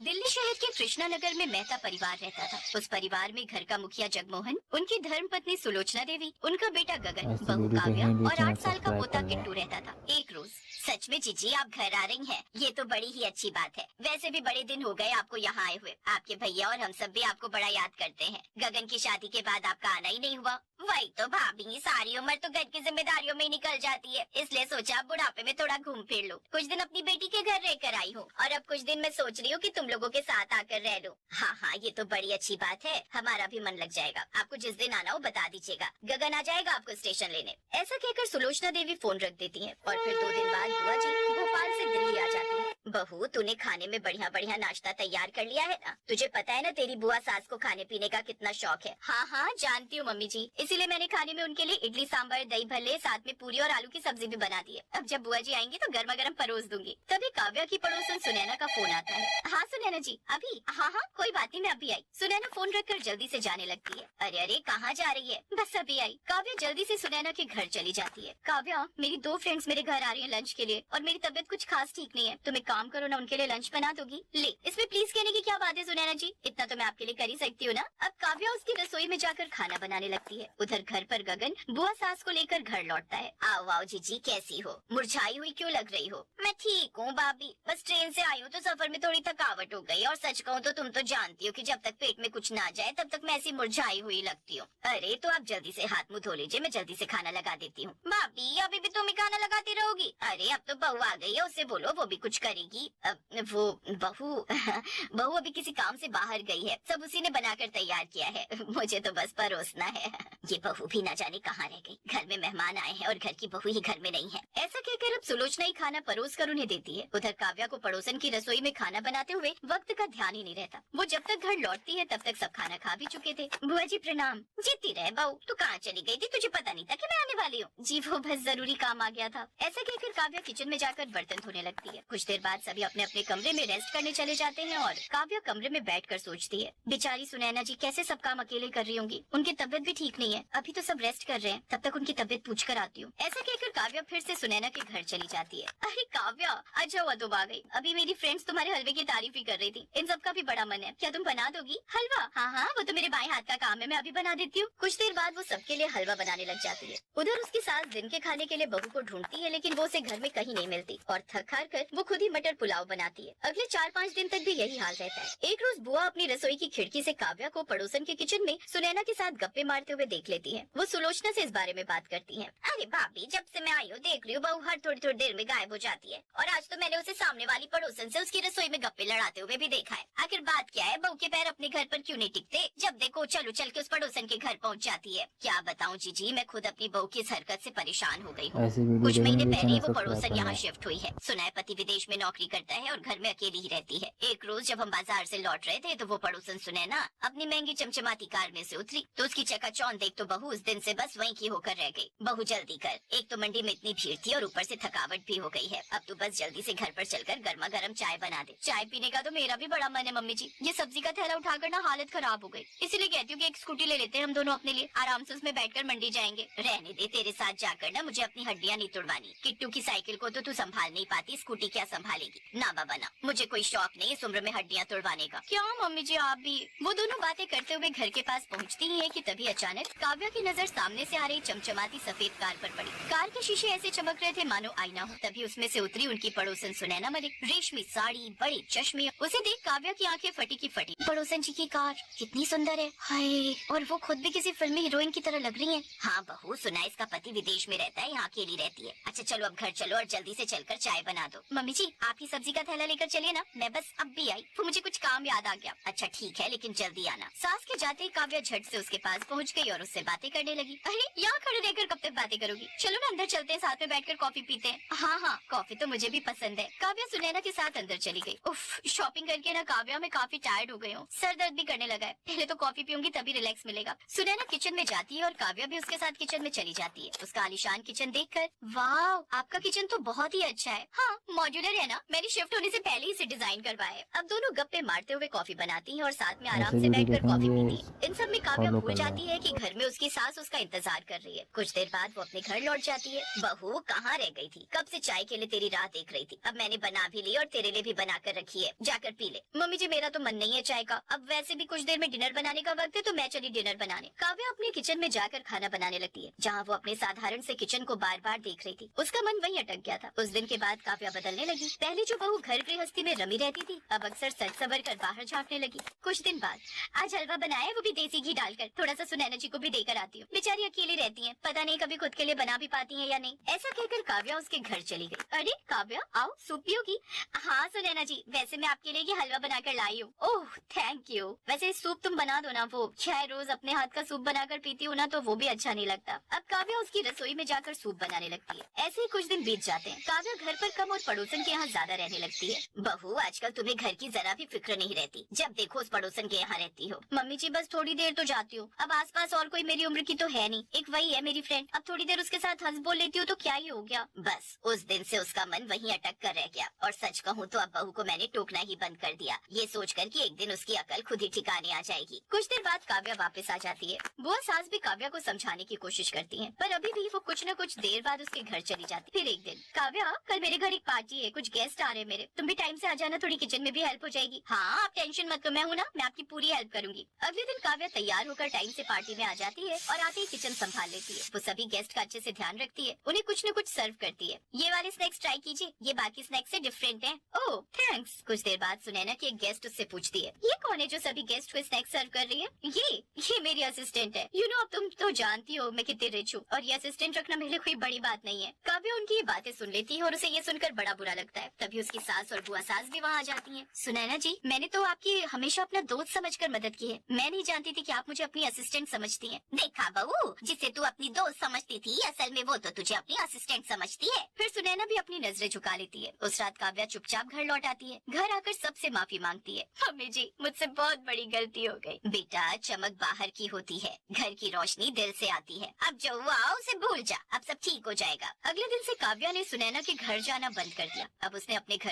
दिल्ली शहर के कृष्णा नगर में मेहता परिवार रहता था। उस परिवार में घर का मुखिया जगमोहन, उनकी धर्म पत्नी सुलोचना देवी, उनका बेटा गगन, ऐसी बहू वीडियो काव्या देखने के लिए और चैनल 8 साल का सब्सक्राइब पोता कर लें। किट्टू रहता था। एक रोज, सच में जीजी आप घर आ रही हैं, ये तो बड़ी ही अच्छी बात है। वैसे भी बड़े दिन हो गए आपको यहाँ आए हुए। आपके भैया और हम सब भी आपको बड़ा याद करते हैं। गगन की शादी के बाद आपका आना ही नहीं हुआ। वही तो भाभी, सारी उम्र तो घर की जिम्मेदारियों में निकल जाती है, इसलिए सोचा बुढ़ापे में थोड़ा घूम फिर लो। कुछ दिन अपनी बेटी के घर रहकर आई हूँ और अब कुछ दिन मैं सोच रही हूँ कि तुम लोगों के साथ आकर रह लूं। हाँ, ये तो बड़ी अच्छी बात है, हमारा भी मन लग जाएगा। आपको जिस दिन आना हो बता दीजिएगा, गगन आ जाएगा आपको स्टेशन लेने। ऐसा कहकर सुलोचना देवी फोन रख देती है और फिर 2 दिन बाद बुआ जी भोपाल से दिल्ली आ जाती है। बहू, तूने खाने में बढ़िया बढ़िया नाश्ता तैयार कर लिया है ना? तुझे पता है ना तेरी बुआ सास को खाने पीने का कितना शौक है। हाँ, जानती हूँ मम्मी जी, इसीलिए मैंने खाने में उनके लिए इडली सांभर, दही भल्ले, साथ में पूरी और आलू की सब्जी भी बना दी है। अब जब बुआ जी आएंगी तो गर्मा गर्म परोस दूंगी। तभी काव्या की पड़ोसन सुनैना का फोन आता है। हाँ सुनैना जी, अभी? हाँ, कोई बात नहीं, मैं अभी आई। सुनैना फोन रखकर जल्दी से जाने लगती है। अरे कहाँ जा रही है? बस अभी आई। काव्या जल्दी से सुनैना के घर चली जाती है। काव्या, मेरी 2 फ्रेंड्स मेरे घर आ रही है लंच के लिए और मेरी तबीयत कुछ खास ठीक नहीं है। तुम एक काम करो ना, उनके लिए लंच बना दोगी? ले, इसमें प्लीज कहने की क्या बात है सुनैना जी, इतना तो मैं आपके लिए कर ही सकती हूँ ना। अब काव्या उसकी रसोई में जाकर खाना बनाने लगती है। उधर घर पर गगन बुआ सास को लेकर घर लौटता है। आओ जीजी, कैसी हो? मुरझाई हुई क्यों लग रही हो? मैं ठीक हूँ भाभी, बस ट्रेन से आई हूँ तो सफर में थोड़ी थकावट हो गई, और सच कहूँ तो तुम तो जानती हो कि जब तक पेट में कुछ ना जाए तब तक मैं ऐसी मुरझाई हुई लगती हूँ। अरे तो आप जल्दी से हाथ मुँह धो लीजिए, मैं जल्दी से खाना लगा देती हूँ। भाभी, अभी भी तुम ही खाना लगाती रहोगी? अरे अब तो बहू आ गई है, उससे बोलो वो भी कुछ करेगी। वो बहू बहू अभी किसी काम से बाहर गई है, सब उसी ने बनाकर तैयार किया है, मुझे तो बस परोसना है। ये बहू भी ना जाने कहाँ रह गई, घर में मेहमान आए हैं और घर की बहू ही घर में नहीं है। ऐसा कहकर अब सुलोचना ही खाना परोस कर उन्हें देती है। उधर काव्या को पड़ोसन की रसोई में खाना बनाते हुए वक्त का ध्यान ही नहीं रहता। वो जब तक घर लौटती है तब तक सब खाना खा भी चुके थे। बुआ जी प्रणाम। जीती रहे बहू, तू कहाँ चली गई थी? तुझे पता नहीं था कि मैं आने वाली हूँ? जी वो बस जरूरी काम आ गया था। ऐसा कहकर काव्या किचन में जाकर बर्तन धोने लगती है। कुछ देर बाद सभी अपने अपने कमरे में रेस्ट करने चले जाते हैं और काव्या कमरे में बैठकर सोचती है, बेचारी सुनैना जी कैसे सब काम अकेले कर रही होंगी। उनकी तबीयत भी ठीक नहीं है, अभी तो सब रेस्ट कर रहे हैं, तब तक उनकी तबीयत पूछ कर आती हूँ। ऐसा कहकर काव्या फिर से सुनैना के घर चली जाती है। अरे काव्या, अच्छा हुआ तुम आ गई। अभी मेरी फ्रेंड्स तुम्हारे हलवे की तारीफ ही कर रही थी। इन सब का भी बड़ा मन है, क्या तुम बना दोगी हलवा? हाँ, वो तो मेरे बाएं हाथ का काम है, मैं अभी बना देती हूँ। कुछ देर बाद वो सबके लिए हलवा बनाने लग जाती है। उधर उसकी सास दिन के खाने के लिए बहू को ढूंढती है, लेकिन वो उसे घर में कहीं नहीं मिलती और थक हार कर वो खुद ही मटर पुलाव बनाती है। अगले 4-5 दिन तक भी यही हाल रहता है। एक रोज बुआ अपनी रसोई की खिड़की से काव्या को पड़ोसन के किचन में सुनैना के साथ गप्पे मारते हुए देख लेती है। वो सुलोचना से इस बारे में बात करती है। अरे भाभी, जब से मैं आई हूँ देख रही हूँ बहू हर थोड़ी थोड़ी देर में गायब हो जाती है, और आज तो मैंने उसे सामने वाली पड़ोसन से उसकी रसोई में गप्पे लड़ाते हुए भी देखा है। आखिर बात क्या है? बहू के पैर अपने घर पर क्यों नहीं टिकते? जब देखो चल उछल के उस पड़ोसन के घर पहुँच जाती है। क्या बताऊँ जीजी, मैं खुद अपनी बहू की इस हरकत से परेशान हो गई हूँ। कुछ महीने पहले ही वो पड़ोसन यहाँ शिफ्ट हुई है। सुना है पति विदेश में नौकरी करता है और घर में अकेली ही रहती है। एक रोज जब हम बाजार से लौट रहे थे तो वो पड़ोसन सुनैना अपनी महंगी चमचमाती कार में से उतरी तो उसकी चकाचौंध देख तो बहू उस दिन से बस वहीं की होकर रह गई। बहू जल्दी कर, एक तो मंडी में इतनी भीड़ थी और ऊपर से थकावट भी हो गई है। अब तो बस जल्दी से घर पर चलकर गर्मा गर्म चाय बना दे। चाय पीने का तो मेरा भी बड़ा मन है मम्मी जी। ये सब्जी का थैला उठाकर ना हालत खराब हो गई, इसीलिए कहती हूँ कि एक स्कूटी ले लेते हैं हम दोनों अपने लिए, आराम से उसमें बैठकर मंडी जाएंगे। रहने दे, तेरे साथ जाकर ना मुझे अपनी हड्डियाँ नहीं तोड़वानी। किट्टू की साइकिल को तो तू संभाल नहीं पाती, स्कूटी क्या संभालेगी? ना बाबा ना, मुझे कोई शौक नहीं इस उम्र में हड्डियाँ तोड़वाने का। क्या मम्मी जी आप भी? वो दोनों बातें करते हुए घर के पास पहुँचती ही है कि तभी अचानक काव्या की नजर सामने से आ रही चमचमाती सफेद कार पर पड़ी। कार के शीशे ऐसे चमक रहे थे मानो आईना हो। तभी उसमें से उतरी उनकी पड़ोसन सुनैना मलिक, रेशमी साड़ी, बड़े चश्मे। उसे देख काव्या की आंखें फटी की फटी। पड़ोसन जी की कार कितनी सुंदर है, हाय, और वो खुद भी किसी फिल्मी हीरोइन की तरह लग रही है। हाँ बहू, सुना इसका पति विदेश में रहता है, यहाँ अकेली रहती है। अच्छा चलो अब घर चलो और जल्दी से चलकर चाय बना दो। मम्मी जी आप ही सब्जी का थैला लेकर चलिए ना, मैं बस अब भी आई, वो मुझे कुछ काम याद आ गया। अच्छा ठीक है, लेकिन जल्दी आना। सास के जाते ही काव्या झट से उसके पास पहुँच गई और उससे बातें करने लगी। अरे यहाँ खड़े रहकर कब तक बातें करोगी? चलो ना अंदर चलते हैं, साथ में बैठकर कॉफी पीते हैं। हाँ, कॉफी तो मुझे भी पसंद है। काव्या सुनैना के साथ अंदर चली गई। उफ, शॉपिंग करके ना काव्या मैं काफी टायर्ड हो गई हूँ, सर दर्द भी करने लगा है। पहले तो कॉफी पीऊंगी तभी रिलैक्स मिलेगा। सुनैना किचन में जाती है और काव्या भी उसके साथ किचन में चली जाती है। उसका आलीशान किचन देखकर, वाह आपका किचन तो बहुत ही अच्छा है। हाँ मॉड्यूलर है ना, सुनैना, मैंने शिफ्ट होने से पहले ही इसे डिजाइन करवाया है। अब दोनों गप्पे मारते हुए कॉफी बनाती हैं और साथ में ऐसे आराम से वीडियो बैठकर देखना कॉफी ये पीती हैं। इन सब में काव्या फॉलो भूल करना जाती है कि घर में उसकी सास उसका इंतजार कर रही है। कुछ देर बाद वो अपने घर लौट जाती है। बहू कहाँ रह गई थी? कब से चाय के लिए तेरी राह देख रही थी। अब मैंने बना भी ली और तेरे लिए भी बना कर रखी है, जाकर पी ले। मम्मी जी मेरा तो मन नहीं है चाय का, अब वैसे भी कुछ देर में डिनर बनाने का वक्त है तो मैं चली डिनर बनाने। काव्या अपने किचन में जाकर खाना बनाने लगती है, जहाँ वो अपने साधारण से किचन को बार बार देख रही थी। उसका मन वहीं अटक गया था। उस दिन के बाद काव्या बदलने लगी। पहले जो बहू घर गृहस्थी में रमी रहती थी, अब अक्सर सज सवर कर बाहर झांकने लगी। कुछ दिन बाद, आज हलवा बनाया, वो भी देसी घी डालकर, थोड़ा सा सुनैना जी को भी देकर आती हूँ। बेचारी अकेली रहती हैं, पता नहीं कभी खुद के लिए बना भी पाती हैं या नहीं। ऐसा कहकर काव्या उसके घर चली गई। अरे काव्या आओ, सूप पियोगी? हाँ सुनैना जी, वैसे मैं आपके लिए ये हलवा बनाकर लाई हूँ। Oh thank you. वैसे सूप तुम बना दो ना, वो चाहे रोज अपने हाथ का सूप बनाकर पीती हूँ ना तो वो भी अच्छा नहीं लगता। अब काव्या उसकी रसोई में जाकर सूप बनाने लगती है। ऐसे ही कुछ दिन बीत जाते हैं। काव्या घर पर कम और पड़ोसन के यहाँ ज्यादा रहने लगती है। बहू आजकल तुम्हें घर की जरा भी फिक्र नहीं रहती, जब देखो उस पड़ोसन के यहाँ रहती हो। मम्मी जी बस थोड़ी देर तो जाती हूँ, अब आसपास और कोई मेरी उम्र की तो है नहीं, एक वही है मेरी फ्रेंड। अब थोड़ी देर उसके साथ हंस बोल लेती हूँ तो क्या ही हो गया। बस उस दिन से उसका मन वहीं अटक कर रह गया। और सच कहूँ तो अब बहू को मैंने टोकना ही बंद कर दिया, ये सोचकर कि एक दिन उसकी अकल खुद ही ठिकाने आ जाएगी। कुछ देर बाद काव्या वापस आ जाती है। बुआ सास भी काव्या को समझाने की कोशिश करती है, पर अभी भी वो कुछ न कुछ देर बाद उसके घर चली जाती। फिर एक दिन, काव्या कल मेरे घर एक पार्टी है, कुछ गेस्ट आ रहे हैं मेरे, तुम भी टाइम से आ जाना, थोड़ी किचन में भी हेल्प हो जाएगी। हाँ आप टेंशन मत लो, मैं हूँ ना, मैं आपकी पूरी हेल्प करूंगी। अगले दिन काव्या तैयार होकर टाइम से पार्टी में आ जाती है और आते ही किचन संभाल लेती है। वो सभी गेस्ट का अच्छे से ध्यान रखती है, उन्हें कुछ न कुछ सर्व करती है। ये वाले स्नैक्स ट्राई कीजिए, ये बाकी स्नैक्स से डिफरेंट हैं। ओह थैंक्स। कुछ देर बाद सुनैना की एक गेस्ट उससे पूछती है, ये कौन है जो सभी गेस्ट को स्नैक्स सर्व कर रही है? ये मेरी असिस्टेंट है। यू नो अब तुम तो जानती हो मैं कितनी रिच हूँ, और ये असिस्टेंट रखना मेरे लिए कोई बड़ी बात नहीं है। काव्या उनकी ये बातें सुन लेती है और उसे ये सुनकर बड़ा बुरा लगता है। तभी उसकी सास और बुआ सास भी वहाँ आ जाती हैं। सुनैना जी, मैंने तो आपकी हमेशा अपना दोस्त समझकर मदद की है, मैं नहीं जानती थी कि आप मुझे अपनी असिस्टेंट समझती हैं। देखा बहू, जिसे तू अपनी दोस्त समझती थी असल में वो तो तुझे अपनी असिस्टेंट समझती है। फिर सुनैना भी अपनी नजरें झुका लेती है। उस रात काव्या चुपचाप घर लौट आती है। घर आकर सबसे माफी मांगती है। मम्मी जी मुझसे बहुत बड़ी गलती हो गई। बेटा चमक बाहर की होती है, घर की रोशनी दिल से आती है। अब जो हुआ उसे भूल जा, अब सब ठीक हो जाएगा। अगले दिन से काव्या ने सुनैना के घर जाना बंद कर दिया। अब उसने अपने घर